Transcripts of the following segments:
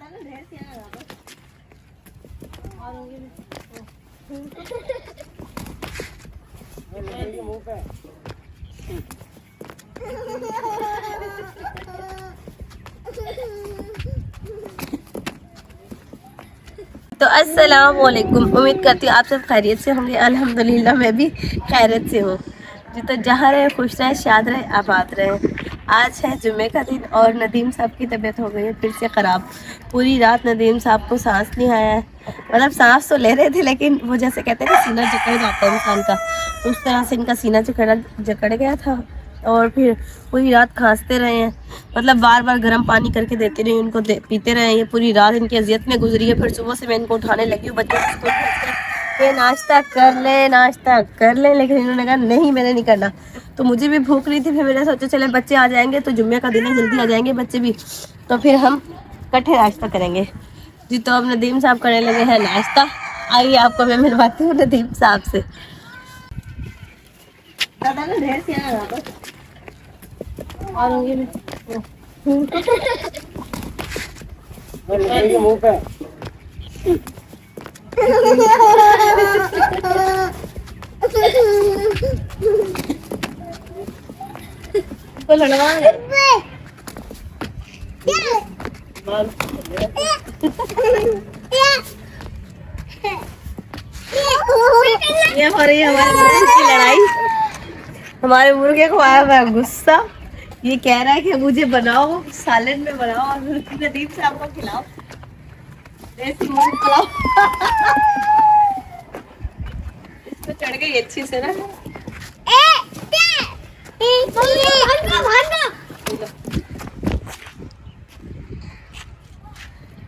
तो अस्सलाम वालेकुम। उम्मीद करती हूँ आप सब खैरियत से होंगे। अल्हम्दुलिल्लाह मैं भी खैरियत से हूँ। जी तो जहाँ रहे खुश रहे, शाद रहे, आबाद रहे। आज है जुम्मे का दिन और नदीम साहब की तबीयत हो गई है फिर से ख़राब। पूरी रात नदीम साहब को सांस नहीं आया है। मतलब सांस तो ले रहे थे लेकिन वो जैसे कहते हैं ना सीना जकड़ जाता है इंसान का, तो उस तरह से इनका सीना जकड़ गया था और फिर पूरी रात खांसते रहे हैं। मतलब बार बार गर्म पानी करके देते रहे उनको, पीते रहे। ये पूरी रात इनकी अजियत में गुजरी है। फिर सुबह से मैं इनको उठाने लगी हूँ बच्चों को स्कूल भेज के, ये नाश्ता कर ले नाश्ता कर ले, लेकिन इन्होंने कहा नहीं मैंने नहीं करना। तो मुझे भी भूख रही थी, फिर मैंने सोचा चले बच्चे आ जाएंगे तो जुम्मे का दिन है, जल्दी आ जाएंगे बच्चे भी, तो फिर हम इकट्ठे नाश्ता करेंगे। जी तो अब नदीम साहब करने लगे हैं नाश्ता। आइए आपको मैं मिलवाती हूँ नदीम साहब से। दादा ने ढेर सिया और ये मुंह पे तो लड़वा ये हो रही है हमारे मुर्गे की लड़ाई। हमारे मुर्गे को आया हुआ गुस्सा, ये कह रहा है कि मुझे बनाओ सालन में बनाओ और नदीम साहब को खिलाओ, देसी मुर्ग खिलाओ। इसको चढ़ गई अच्छी से ना।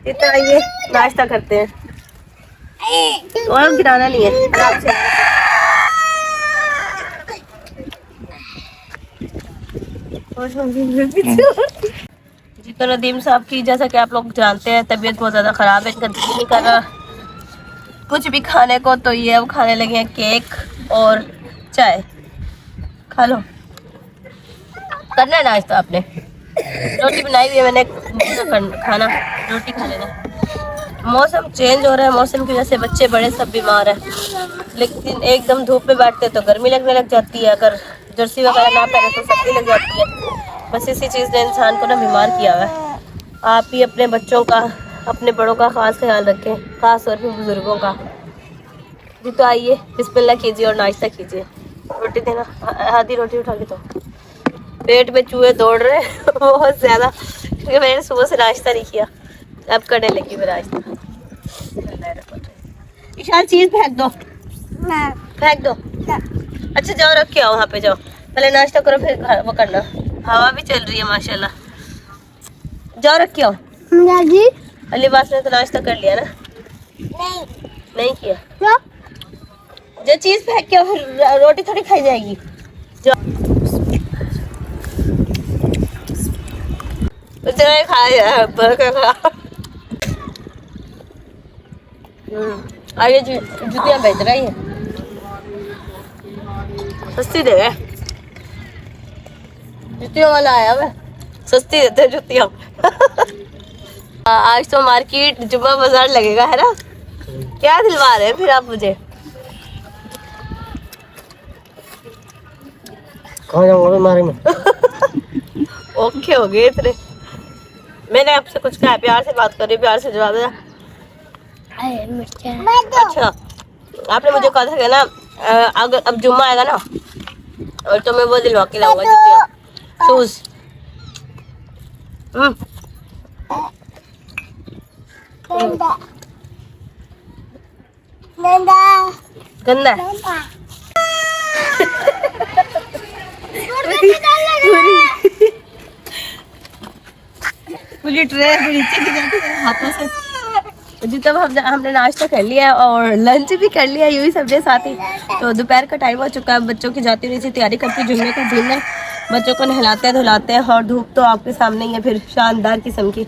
इतना ये नाश्ता करते हैं और गिराना नहीं है आराम से। जी तो नदीम साहब की जैसा कि आप लोग जानते हैं तबीयत बहुत ज़्यादा ख़राब है, इनका दिल नहीं कर रहा कुछ भी खाने को, तो ये अब खाने लगे हैं केक और चाय। खा लो, करना है नाश्ता आपने। रोटी बनाई हुई है मैंने, खाना रोटी खा लेना। मौसम चेंज हो रहा है, मौसम की वजह से बच्चे बड़े सब बीमार हैं, लेकिन एकदम धूप में बैठते तो गर्मी लगने लग जाती है, अगर जर्सी वगैरह ना पहने तो सर्दी लग जाती है। बस इसी चीज़ ने इंसान को ना बीमार किया हुआ है। आप ही अपने बच्चों का, अपने बड़ों का ख़ास ख्याल रखें, ख़ास तौर पर बुज़ुर्गों का। जी तो आइए बिस्मिल्लाह कीजिए और नाश्ता कीजिए। रोटी देना, आधी रोटी उठा के तो पेट में चूहे दौड़ रहे हैं बहुत ज़्यादा, क्योंकि मैंने सुबह से नाश्ता नहीं किया। अब करने लगी मैं नाश्ता। इशार चीज़ फेंक दो, फेंक दो। अच्छा जाओ रख के आओ, वहाँ पे जाओ, पहले नाश्ता करो फिर वो करना। हवा भी चल रही है माशाल्लाह। जाओ रख के आओ। अलीबास ने तो नाश्ता कर लिया ना? नहीं किया। जो चीज़ फेंक के आओ फिर रोटी थोड़ी खाई जाएगी। आइए जुतियाँ बेच रही है, सस्ती दे रहे। जुतियों वाला आया हुआ, सस्ती देते हैं जुतियाँ। आज तो मार्केट जुम्मा बाजार लगेगा है ना? क्या दिलवा रहे हैं फिर आप मुझे? कहाँ जाऊँगा मारे में? ओके हो गए इतने। मैंने आपसे कुछ कहा, प्यार से बात करी, प्यार से जवाब दिया। अच्छा आपने मुझे कहा था कि ना अगर अब जुम्मा आएगा ना और तो मैं वो दिलवा के लाऊंगा जुतियाँ, शूज। गंदा पूरी ट्रे नीचे की जाती है हाथों से। जी तब हमने नाश्ता कर लिया और लंच भी कर लिया यूँ ही सबके साथ ही। तो दोपहर का टाइम हो चुका है, बच्चों की जाती हुई से तैयारी करती, जुम्मे का दिन है, बच्चों को नहलाते हैं धुलाते हैं और धूप तो आपके सामने ही है फिर शानदार किस्म की।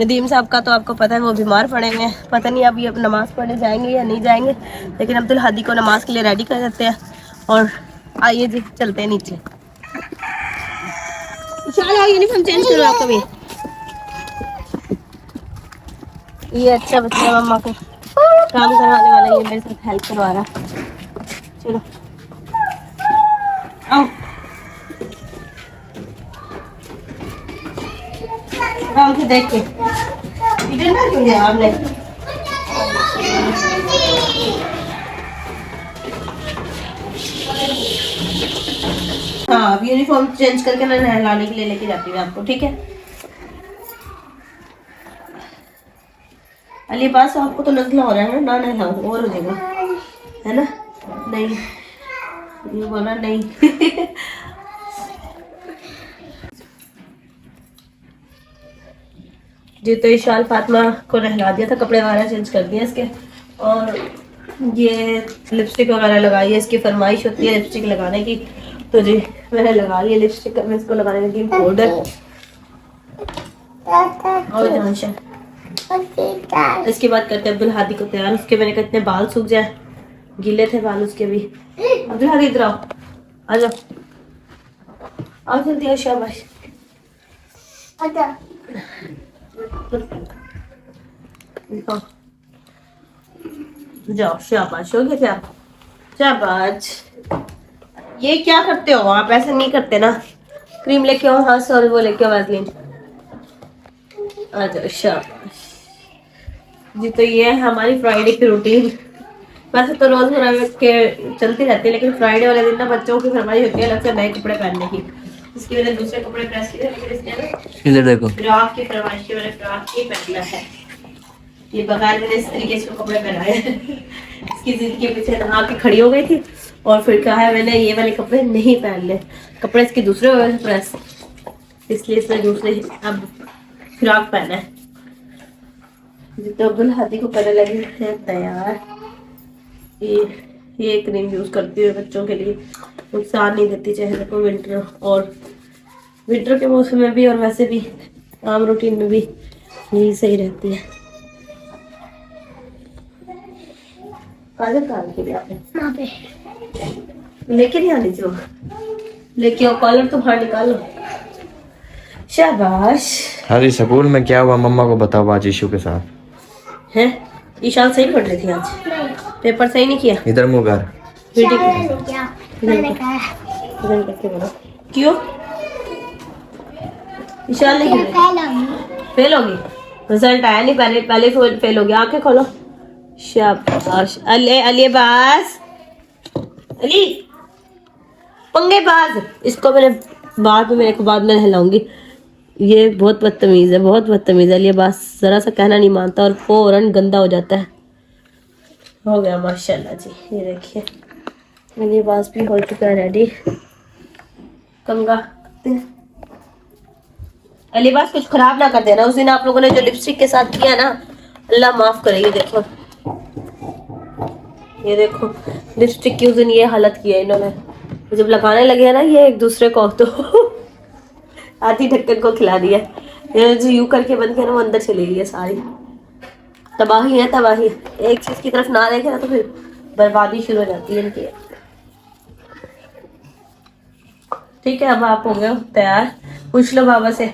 नदीम साहब का तो आपको पता है वो बीमार पड़े हुए हैं, पता नहीं अभी अब नमाज़ पढ़ने जाएंगे या नहीं जाएंगे, लेकिन अब्दुल हादी को नमाज के लिए रेडी कर देते हैं। और आइए जी चलते हैं नीचे। यूनिफॉर्म चेंज करो आपका भी। ये अच्छा बच्चा है, मम्मा को काम करवाने वाला, ये मेरे साथ हेल्प करवा रहा। चलो आओ आराम से देख के इधर ना क्यों गया आपने। हाँ अब यूनिफॉर्म चेंज करके मैं नहलाने के लिए लेके जाती हूँ आपको, ठीक है। अली पास आपको तो नजला हो रहा है ना नहलाओ और हो जाएगा है ना। नहीं ये बोला नहीं जी तो ईशान फातिमा को नहला दिया था, कपड़े वगैरह चेंज कर दिए इसके, और ये लिपस्टिक वगैरह लगाई है, इसकी फरमाइश होती है लिपस्टिक लगाने की, तो जी मैंने लगा लिया लिपस्टिक। मैं इसको लगाने लगी पाउडर। इसके बाद करते हैं अब्दुल हादी को तैयार। उसके मैंने कहा इतने बाल सूख जाए, गीले थे बाल उसके भी। अब्दुल हादी इधर आओ, आ जाओ आओ जल्दी आओ, शाबाश जाओ, शाबाश हो गया क्या, शाबाश। ये क्या करते हो आप, ऐसे नहीं करते ना। क्रीम लेके आओ, हाँ सॉरी वो लेके आओ वैसलीन। आ जाओ, शाबाश जी। तो ये है हमारी फ्राइडे की रूटीन। वैसे तो रोजमर्रा के चलती रहती है, लेकिन फ्राइडे वाले दिन ना बच्चों की फरमाइश होती है अलग से नए कपड़े पहनने की। इसकी मैंने दूसरे कपड़े प्रेस किए, लेकिन इसने इधर देखो फ्रॉक की फरमाइश की, मैंने फ्रॉक ही पहनना है। ये बगैर मैंने इस तरीके से कपड़े पहनाए इसकी जिद के पीछे नहा के खड़ी हो गई थी, और फिर कहा है मैंने ये वाले कपड़े नहीं पहनने। कपड़े इसके दूसरे हुए प्रेस, इसलिए इसने दूसरे अब फ्रॉक पहना है। तो अब्दुल हादी को करने लगे हैं तैयार। ये क्रीम यूज करती हूँ बच्चों के लिए, नुकसान नहीं देती चेहरे को। विंटर के मौसम में भी और वैसे भी आम रूटीन में भी यही सही रहती है। काजल काल के लिए आपने लेके नहीं आनी चाहिए, लेके आओ कॉलर तो बाहर निकालो, शाबाश। अरे स्कूल में क्या हुआ मम्मा को बताओ आज ईशू के साथ है। ईशान सही पढ़ रही थी आज, पेपर सही नहीं किया। इधर मुँह कर, क्यों ईशान नहीं फेल होगी, रिजल्ट आया नहीं, पहले फेल हो गया। आंखें खोलो, शाबाश। अली बाज, अली पंगे बाज। इसको मैंने बाद में नहलाऊंगी। ये बहुत बदतमीज है, बहुत बदतमीज है। ये बस जरा सा कहना नहीं मानता और फौरन गंदा हो जाता है। हो गया माशाल्लाह जी। ये देखिए मेरी बास भी हो चुका है रेडी। कंगा अलीबास कुछ खराब ना कर देना। उस दिन आप लोगों ने जो लिपस्टिक के साथ किया ना, अल्लाह माफ करे। ये देखो लिपस्टिक की उस दिन ये हालत की है इन्होंने। जब लगाने लगे ना ये एक दूसरे को, तो आधी ढक्कन को खिला दिया। ये जो यू करके बंद किया ना, वो अंदर चली गई है सारी। तबाही है तबाही। एक चीज की तरफ ना देखे ना तो फिर बर्बादी शुरू हो जाती है इनकी। ठीक है अब आप हो गए तैयार। पूछ लो बाबा से,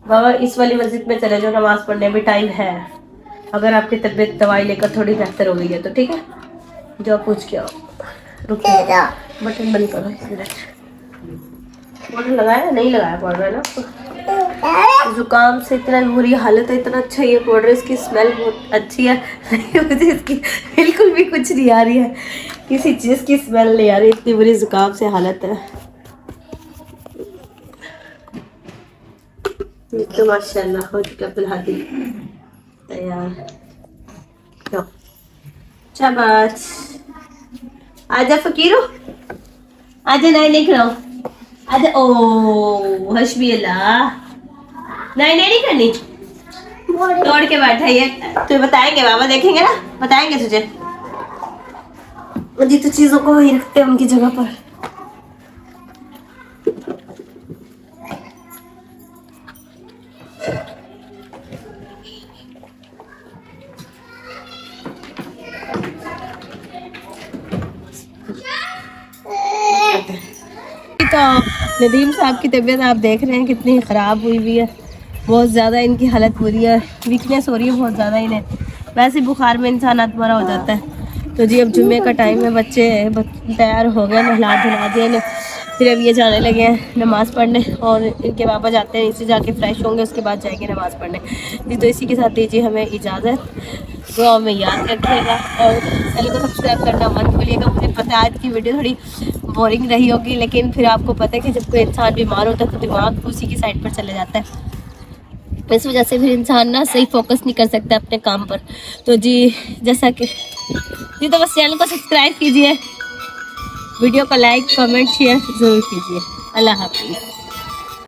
बाबा इस वाली मस्जिद में चले जाओ, नमाज पढ़ने में टाइम है। अगर आपकी तबीयत दवाई लेकर थोड़ी बेहतर हो गई है तो ठीक है, जाओ पूछ के आओ। रुकिए बटन बंद करो। पाउडर लगाया नहीं लगाया पाउडर है ना। जुकाम से इतना बुरी हालत है, इतना अच्छा ये पाउडर, इसकी स्मेल बहुत अच्छी है। मुझे इसकी बिल्कुल भी कुछ नहीं आ रही है, किसी चीज़ की स्मेल नहीं आ रही, इतनी बुरी जुकाम से हालत है। तो माशाल्लाह हो चुका अब्दुल हादी तैयार। शाबाश। आजा फकीरो, आजा नहीं खिलाओ, आजा। ओ हशबी अल्लाह, नहीं करनी, तोड़ के बैठा ये। तुझे बताएंगे बाबा, देखेंगे ना, बताएंगे तुझे। जी तो चीजों को वही रखते हैं उनकी जगह पर। तो नदीम साहब की तबीयत आप देख रहे हैं कितनी ख़राब हुई हुई है। बहुत ज़्यादा इनकी हालत बुरी है, वीकनेस हो रही है बहुत ज़्यादा इन्हें। वैसे बुखार में इंसान अधमरा हो जाता है। तो जी अब जुम्मे का टाइम है, बच्चे तैयार हो गए, नहला धुला दिए इन्हें। फिर अब ये जाने लगे हैं नमाज़ पढ़ने, और इनके पापा जाते हैं नीचे, जाके फ्रेश होंगे, उसके बाद जाएंगे नमाज़ पढ़ने। जी तो इसी के साथ दीजिए हमें इजाज़त, दुआ में याद रखिएगा और चैनल को सब्सक्राइब करना मत भूलिएगा। मुझे पता है आज की वीडियो थोड़ी बोरिंग रही होगी, लेकिन फिर आपको पता है कि जब कोई इंसान बीमार होता है तो दिमाग उसी की साइड पर चले जाता है। इस वजह से फिर इंसान ना सही फोकस नहीं कर सकता अपने काम पर। तो जी जैसा कि जी तो बस चैनल को सब्सक्राइब कीजिए, वीडियो को लाइक कमेंट शेयर ज़रूर कीजिए। अल्लाह हाफिज़।